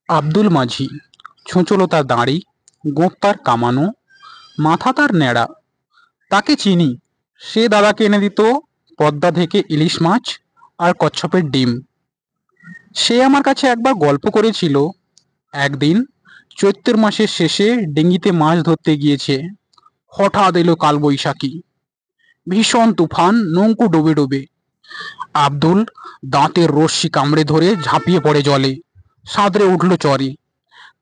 আব্দুল মাঝি, ছুঁচলো তার দাড়ি, গোঁফ তার কামানো, মাথা তার ন্যাড়া। তাকে চিনি, সে দাদাকে এনে দিত পদ্মা থেকে ইলিশ মাছ আর কচ্ছপের ডিম। সে আমার কাছে একবার গল্প করেছিল, একদিন চৈত্র মাসের শেষে ডিঙিতে মাছ ধরতে গিয়েছে। হঠাৎ এলো কালবৈশাখী, ভীষণ তুফান, নৌকো ডুবে ডুবে। আব্দুল দাঁতের রশ্মি কামড়ে ধরে ঝাঁপিয়ে পড়ে জলে, সাঁতরে উঠল চরে,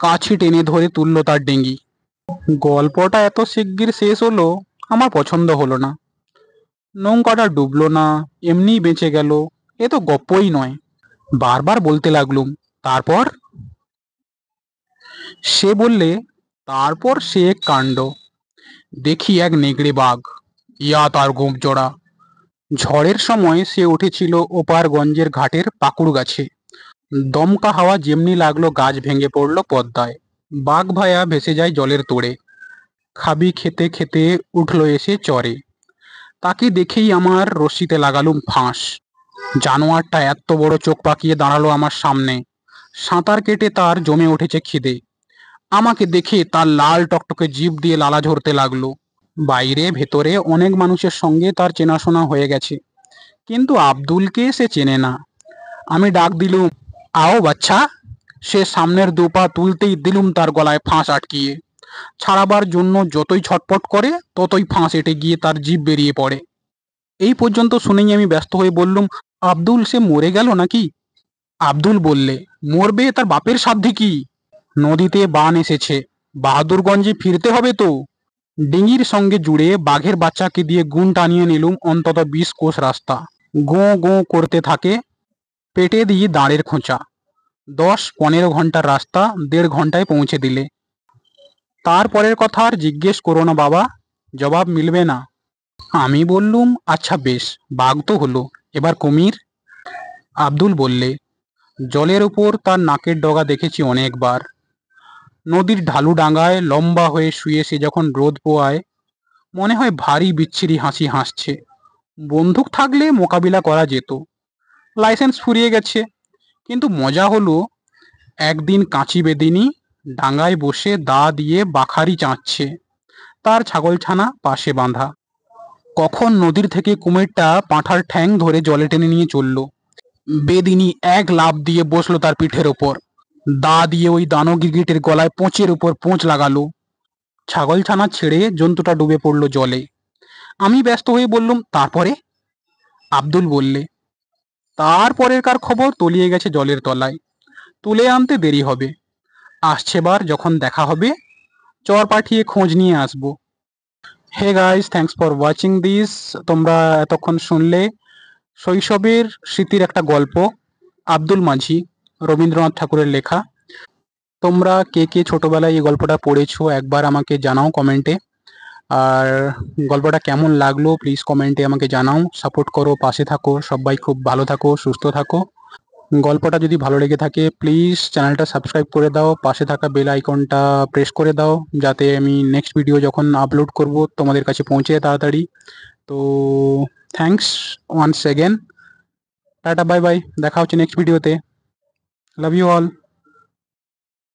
কাছি টেনে ধরে তুলল তার ডিঙি। গল্পটা এত শিগগির শেষ হলো, আমার পছন্দ হলো না। নৌকাটা ডুবলো না, এমনিই বেঁচে গেল, এ তো গপ্পই নয়। বারবার বলতে লাগলুম, তারপর? সে বললে, তারপর সে এক কাণ্ড। দেখি এক নেগড়ে বাঘ, ইয়া তার গোঁফ জোড়া। ঝড়ের সময় সে উঠেছিল ওপারগঞ্জের ঘাটের পাকুড় গাছে। দমকা হাওয়া যেমনি লাগলো গাছ ভেঙে পড়ল পদ্মায়। বাঘ ভায়া ভেসে যায় জলের তোড়ে। খাবি খেতে খেতে উঠল এসে চরে। তাকে দেখেই আমার রশ্মিতে লাগালুম ফাঁস। জানোয়ারটা এত বড় চোখ পাকিয়ে দাঁড়ালো আমার সামনে। সাঁতার কেটে তার জমে উঠেছে খিদে। আমাকে দেখে তার লাল টকটকে জিভ দিয়ে লালা ঝরতে লাগলো। বাইরে ভেতরে অনেক মানুষের সঙ্গে তার চেনাশোনা হয়ে গেছে, কিন্তু আব্দুলকে সে চেনে না। আমি ডাক দিলুম, আও বাচ্চা। সে সামনের দুপা তুলতেই দিলুম তার গলায় ফাঁস আটকিয়ে। ছাড়াবার জন্য যতই ছটপট করে ততই ফাঁস এঁটে গিয়ে তার জিভ বেরিয়ে পড়ে। এই পর্যন্ত শুনেই আমি ব্যস্ত হয়ে বললুম, আব্দুল, সে মরে গেল নাকি? আব্দুল বললে, মরবে, তার বাপের সাধ্যি কি? নদীতে বান এসেছে, বাহাদুরগঞ্জে ফিরতে হবে তো। ডিঙির সঙ্গে জুড়ে বাঘের বাচ্চাকে দিয়ে গুণ টানিয়ে নিলুম অন্তত 20 কোষ রাস্তা। গোঁ গোঁ করতে থাকে, পেটে দিয়ে দাঁড়ের খোঁচা। 10-15 ঘন্টার রাস্তা 1.5 ঘন্টায় পৌঁছে দিলে। তারপরের কথা আর জিজ্ঞেস করো না বাবা, জবাব মিলবে না। আমি বললুম, আচ্ছা বেশ, বাঘ তো হলো, এবার কুমির? আব্দুল বললে, জলের উপর তার নাকের ডগা দেখেছি অনেকবার। নদীর ঢালু ডাঙায় লম্বা হয়ে শুয়ে সে যখন রোদ পোয়ায়, মনে হয় ভারী বিচ্ছিরি হাসি হাসছে। বন্দুক থাকলে মোকাবিলা করা যেত। লাইসেন্স ফুরিয়ে গেছে, কিন্তু মজা হলো, একদিন কাঁচি বেদিনী ডাঙায় বসে দা দিয়ে বাখারি চাঁচছে, তার ছাগলছানা পাশে বাঁধা। কখন নদীর থেকে কুমিরটা পাঁঠার ঠ্যাং ধরে জলে টেনে নিয়ে চলল। বেদিনী এক লাফ দিয়ে বসলো তার পিঠের ওপর, দা দিয়ে ওই দানো গিরগিটের গলায় পোঁচের উপর পোঁচ লাগালো। ছাগলছানা ছেড়ে জন্তুটা ডুবে পড়ল জলে। আমি ব্যস্ত হয়ে বললুম, তারপরে? আব্দুল বললে, তারপরের কার খবর তলিয়ে গেছে জলের তলায়, তুলে আনতে দেরি হবে। আসছেবার যখন দেখা হবে, চর পাঠিয়ে খোঁজ নিয়ে আসবো। Hey guys, thanks for watching this. তোমরা এতক্ষণ শুনলে শৈশবের স্মৃতির একটা গল্প, আব্দুল মাঝি, রবীন্দ্রনাথ ঠাকুরের লেখা। তোমরা কে কে ছোটবেলায় এই গল্পটা পড়েছো একবার আমাকে জানাও কমেন্টে। আর গল্পটা কেমন লাগলো প্লিজ কমেন্টে আমাকে জানাও। সাপোর্ট করো, পাশে থাকো, সবাই খুব ভালো থাকো, সুস্থ থাকো। গল্পটা যদি ভালো লেগে থাকে প্লিজ চ্যানেলটা সাবস্ক্রাইব করে দাও, পাশে থাকা বেল আইকনটা প্রেস করে দাও, যাতে আমি নেক্সট ভিডিও যখন আপলোড করব তোমাদের কাছে পৌঁছে যায় তাড়াতাড়ি। তো থ্যাঙ্কস ওয়ান্স এগেন। টাটা, বাই বাই, দেখা হচ্ছে নেক্সট ভিডিওতে। Love you all.